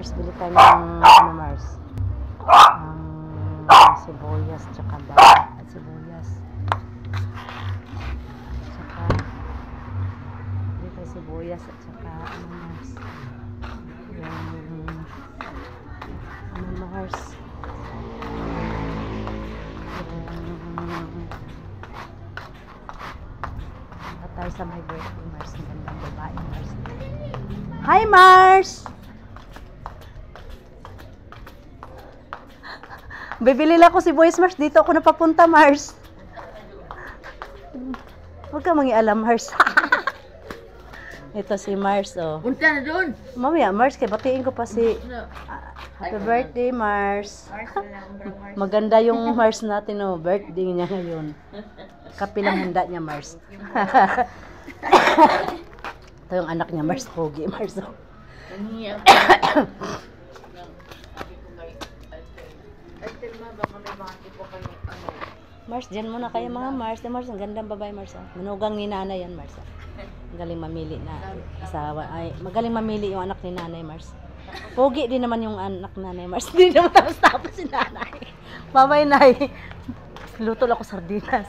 Mars, bili tayo ng ano, Mars? Sibuyas, tsaka sibuyas. Tsaka, bili tayo sibuyas at tsaka ano, Mars? Ano, Mars? Tayo sa my birthday, Mars. Ang gandang babae, Mars. Hi, Mars! Bibili lang ko si Boys, Mars. Dito ako napapunta, Mars. Huwag ka mangialam, Mars. Ito si Mars, oh. Punta na doon! Mamaya, Mars, kaya batiin ko pa si... Happy birthday, Mars. Maganda yung Mars natin, oh. Birthday niya ngayon. Kape lang handa niya, Mars. Ito yung anak niya, Mars. Pogi, Mars. Oh. Mars, dyan muna kayo mga Mars. Mars, ang gandang babae, Mars. Manugang ni nanay yan, Mars. Magaling mamili na asawa. Ay, magaling mamili yung anak ni nanay, Mars. Pogi din naman yung anak ni nanay, Mars. Hindi naman tapos si nanay. Mamay, nay. Luto lang ako sardinas.